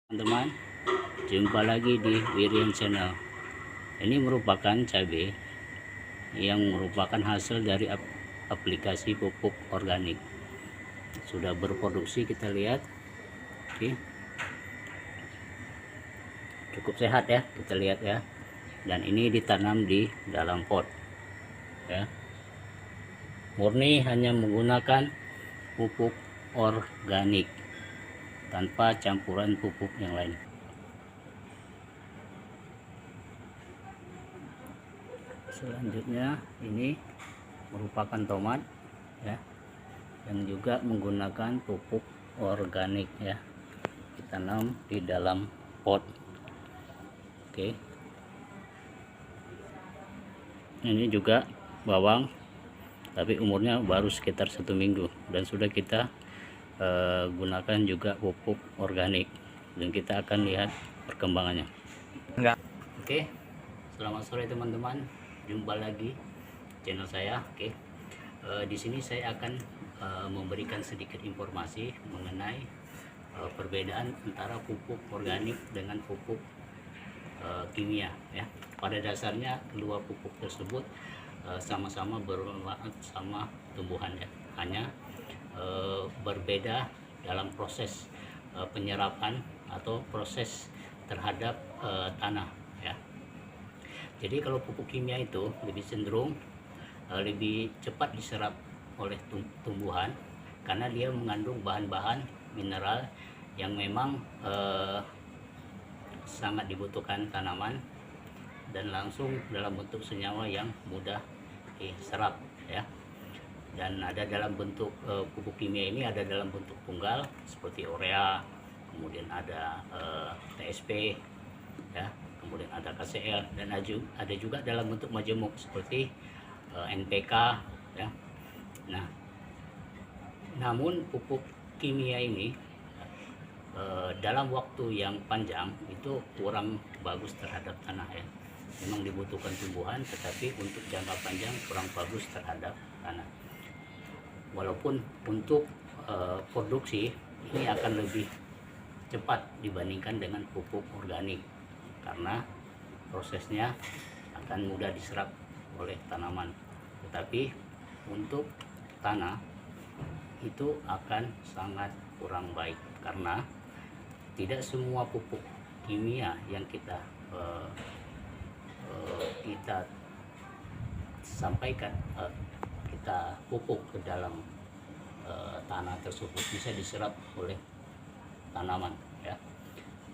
Teman-teman, jumpa lagi di Wirian Channel. Ini merupakan cabai yang merupakan hasil dari aplikasi pupuk organik. Sudah berproduksi, kita lihat. Oke. Cukup sehat ya, kita lihat ya. Dan ini ditanam di dalam pot. Ya. Murni hanya menggunakan pupuk organik tanpa campuran pupuk yang lain. Selanjutnya ini merupakan tomat ya, yang juga menggunakan pupuk organik ya, ditanam di dalam pot. Oke, ini juga bawang, tapi umurnya baru sekitar 1 minggu dan sudah kita gunakan juga pupuk organik, dan kita akan lihat perkembangannya. Oke, selamat sore teman-teman, jumpa lagi channel saya. Oke, di sini saya akan memberikan sedikit informasi mengenai perbedaan antara pupuk organik dengan pupuk kimia ya. Pada dasarnya kedua pupuk tersebut sama-sama bermanfaat sama tumbuhan ya, hanya berbeda dalam proses penyerapan atau proses terhadap tanah ya. Jadi kalau pupuk kimia itu lebih cenderung lebih cepat diserap oleh tumbuhan karena dia mengandung bahan-bahan mineral yang memang sangat dibutuhkan tanaman dan langsung dalam bentuk senyawa yang mudah diserap ya. Dan ada dalam bentuk pupuk kimia ini ada dalam bentuk tunggal seperti urea, kemudian ada TSP ya, kemudian ada KCl, dan ada juga dalam bentuk majemuk seperti NPK ya. Nah, namun pupuk kimia ini dalam waktu yang panjang itu kurang bagus terhadap tanah ya. Memang dibutuhkan tumbuhan, tetapi untuk jangka panjang kurang bagus terhadap tanah. Walaupun untuk produksi ini akan lebih cepat dibandingkan dengan pupuk organik karena prosesnya akan mudah diserap oleh tanaman, tetapi untuk tanah itu akan sangat kurang baik karena tidak semua pupuk kimia yang kita sampaikan, kita pupuk ke dalam tanah tersebut bisa diserap oleh tanaman ya.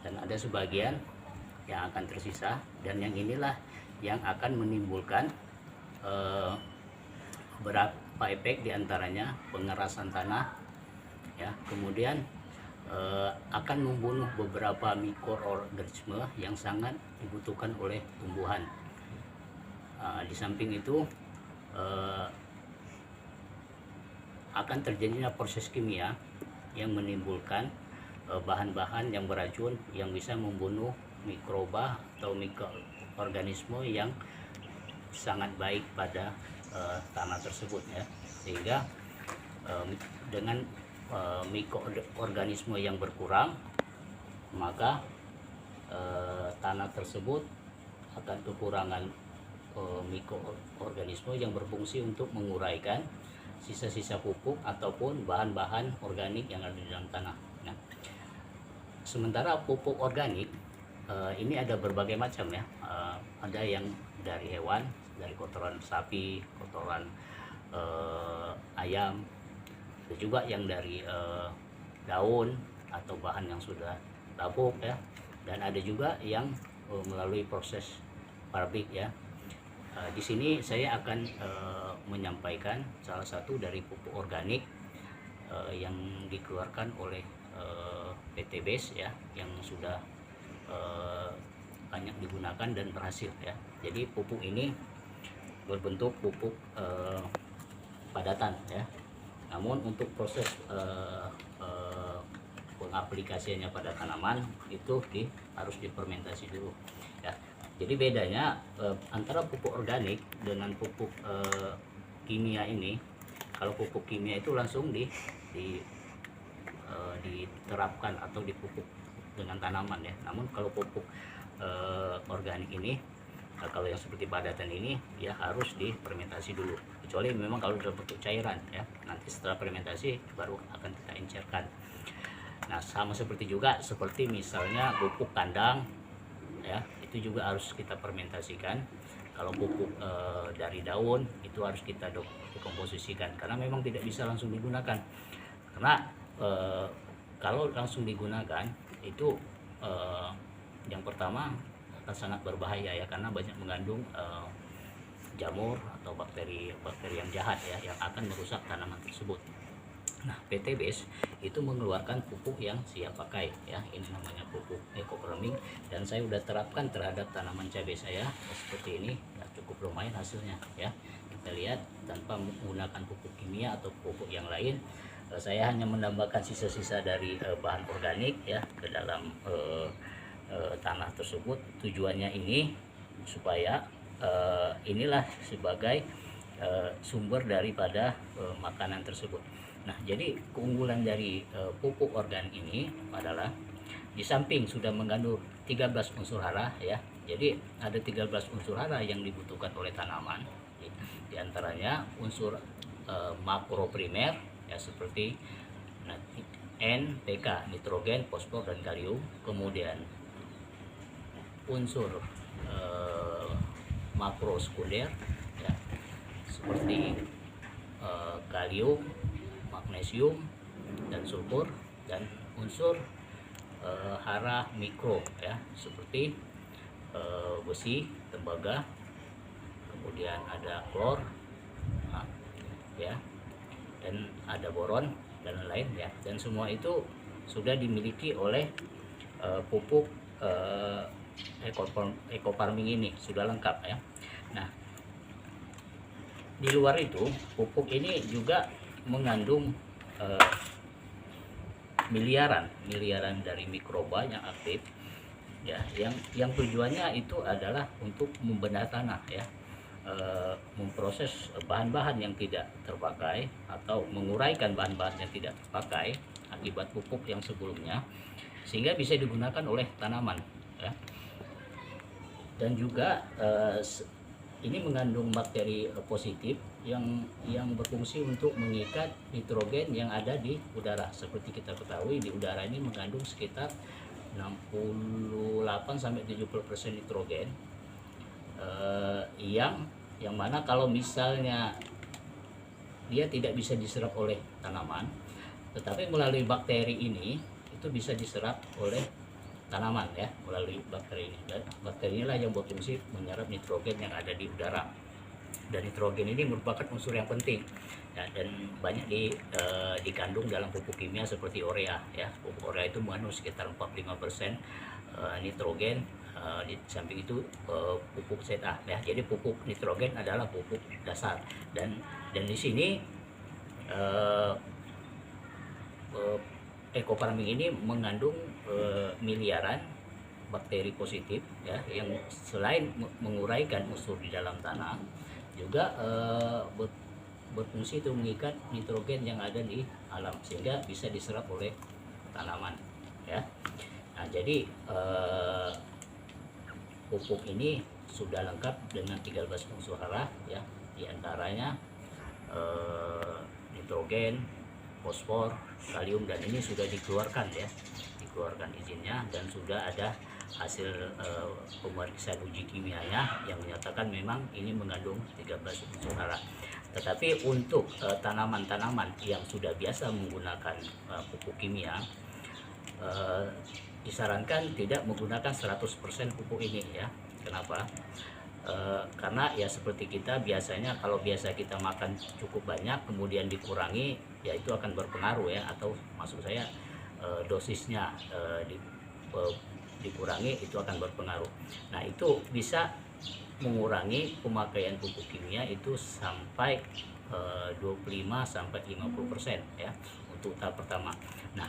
Dan ada sebagian yang akan tersisa, dan yang inilah yang akan menimbulkan beberapa efek, diantaranya pengerasan tanah ya, kemudian akan membunuh beberapa mikroorganisme yang sangat dibutuhkan oleh tumbuhan. Di samping itu akan terjadinya proses kimia yang menimbulkan bahan-bahan yang beracun yang bisa membunuh mikroba atau mikroorganisme yang sangat baik pada tanah tersebut ya. Sehingga dengan mikroorganisme yang berkurang, maka tanah tersebut akan kekurangan mikroorganisme yang berfungsi untuk menguraikan sisa-sisa pupuk ataupun bahan-bahan organik yang ada di dalam tanah. Nah, sementara pupuk organik ini ada berbagai macam ya. Ada yang dari hewan, dari kotoran sapi, kotoran ayam, ada juga yang dari daun atau bahan yang sudah lapuk ya, dan ada juga yang melalui proses pabrik ya. Di sini saya akan menyampaikan salah satu dari pupuk organik yang dikeluarkan oleh PT BES ya, yang sudah banyak digunakan dan berhasil ya. Jadi pupuk ini berbentuk pupuk padatan ya. Namun untuk proses pengaplikasiannya pada tanaman itu harus difermentasi dulu ya. Jadi bedanya antara pupuk organik dengan pupuk kimia ini, kalau pupuk kimia itu langsung diterapkan atau dipupuk dengan tanaman ya. Namun kalau pupuk organik ini, kalau yang seperti padatan ini ya harus difermentasi dulu, kecuali memang kalau dalam bentuk cairan ya, nanti setelah fermentasi baru akan kita encerkan. Nah, sama seperti juga seperti misalnya pupuk kandang ya, itu juga harus kita fermentasikan. Kalau pupuk dari daun itu harus kita dekomposisikan, karena memang tidak bisa langsung digunakan, karena kalau langsung digunakan itu yang pertama akan sangat berbahaya ya, karena banyak mengandung jamur atau bakteri yang jahat ya, yang akan merusak tanaman tersebut. Nah, PT BES itu mengeluarkan pupuk yang siap pakai ya, ini namanya pupuk eco-farming, dan saya udah terapkan terhadap tanaman cabai saya seperti ini ya, cukup lumayan hasilnya ya. Kita lihat tanpa menggunakan pupuk kimia atau pupuk yang lain, saya hanya menambahkan sisa-sisa dari bahan organik ya ke dalam tanah tersebut. Tujuannya ini supaya inilah sebagai sumber daripada makanan tersebut. Nah, jadi keunggulan dari pupuk organik ini adalah di samping sudah mengandung 13 unsur hara ya. Jadi ada 13 unsur hara yang dibutuhkan oleh tanaman. Di antaranya unsur makro primer ya, seperti N, PK, nitrogen, fosfor dan kalium. Kemudian unsur makro sekunder ya, seperti kalium, magnesium dan sulfur, dan unsur hara mikro ya, seperti besi, tembaga, kemudian ada klor ya, dan ada boron dan lain-lain ya. Dan semua itu sudah dimiliki oleh pupuk eco-farming ini, sudah lengkap ya. Nah, di luar itu pupuk ini juga mengandung miliaran dari mikroba yang aktif ya, yang tujuannya itu adalah untuk membedah tanah ya, memproses bahan-bahan yang tidak terpakai atau menguraikan bahan-bahan yang tidak terpakai akibat pupuk yang sebelumnya, sehingga bisa digunakan oleh tanaman ya. Dan juga ini mengandung bakteri positif yang berfungsi untuk mengikat nitrogen yang ada di udara. Seperti kita ketahui, di udara ini mengandung sekitar 68-70% nitrogen, yang mana kalau misalnya dia tidak bisa diserap oleh tanaman, tetapi melalui bakteri ini itu bisa diserap oleh tanaman ya, melalui bakteri ini. Dan bakteri inilah yang berfungsi menyerap nitrogen yang ada di udara. Dan nitrogen ini merupakan unsur yang penting ya, dan banyak dikandung dalam pupuk kimia seperti urea ya. Pupuk urea itu mengandung sekitar 45% nitrogen. Di samping itu pupuk ZA ya. Jadi pupuk nitrogen adalah pupuk dasar, dan di sini eco-farming ini mengandung miliaran bakteri positif ya, yang selain menguraikan unsur di dalam tanah, juga berfungsi untuk mengikat nitrogen yang ada di alam sehingga bisa diserap oleh tanaman ya. Nah, jadi pupuk ini sudah lengkap dengan 13 unsur hara ya, diantaranya nitrogen, fosfor, kalium, dan ini sudah dikeluarkan ya, dikeluarkan izinnya, dan sudah ada hasil pemeriksaan uji kimianya yang menyatakan memang ini mengandung 13 unsur hara. Tetapi untuk tanaman-tanaman yang sudah biasa menggunakan pupuk kimia, disarankan tidak menggunakan 100% pupuk ini ya. Kenapa? Karena ya seperti kita biasanya, kalau biasa kita makan cukup banyak kemudian dikurangi, ya itu akan berpengaruh ya, atau maksud saya dosisnya dikurangi, itu akan berpengaruh. Nah, itu bisa mengurangi pemakaian pupuk kimia itu sampai 25-50% ya untuk tahap pertama. Nah,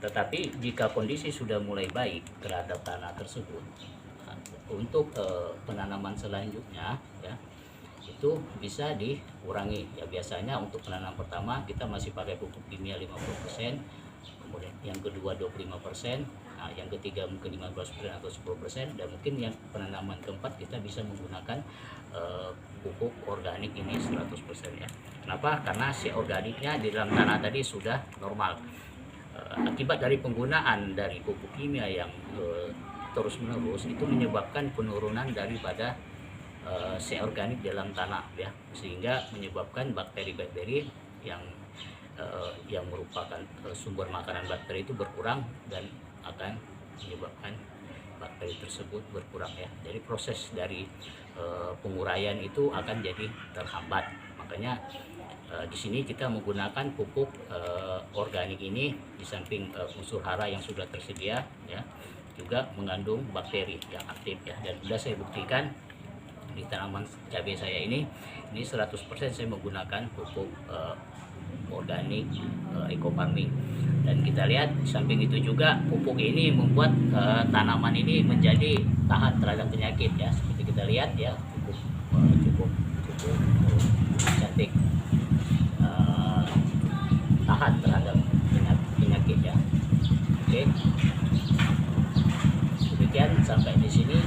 tetapi jika kondisi sudah mulai baik terhadap tanah tersebut, untuk penanaman selanjutnya ya itu bisa dikurangi ya. Biasanya untuk penanaman pertama kita masih pakai pupuk kimia 50%, kemudian yang kedua 25%, Nah, yang ketiga mungkin 15% atau 10%, dan mungkin yang penanaman keempat kita bisa menggunakan pupuk organik ini 100% ya. Kenapa? Karena si organiknya di dalam tanah tadi sudah normal. Akibat dari penggunaan dari pupuk kimia yang terus menerus itu menyebabkan penurunan daripada si organik dalam tanah ya, sehingga menyebabkan bakteri-bakteri yang merupakan sumber makanan bakteri itu berkurang dan akan menyebabkan bakteri tersebut berkurang ya. Jadi proses dari penguraian itu akan jadi terhambat. Makanya di sini kita menggunakan pupuk organik ini, di samping unsur hara yang sudah tersedia ya, juga mengandung bakteri yang aktif ya. Dan sudah saya buktikan di tanaman cabai saya ini 100% saya menggunakan pupuk organik eco farming. Dan kita lihat samping itu juga pupuk ini membuat tanaman ini menjadi tahan terhadap penyakit ya. Seperti kita lihat ya, cukup cantik, tahan terhadap penyakit ya. Oke, demikian sampai di sini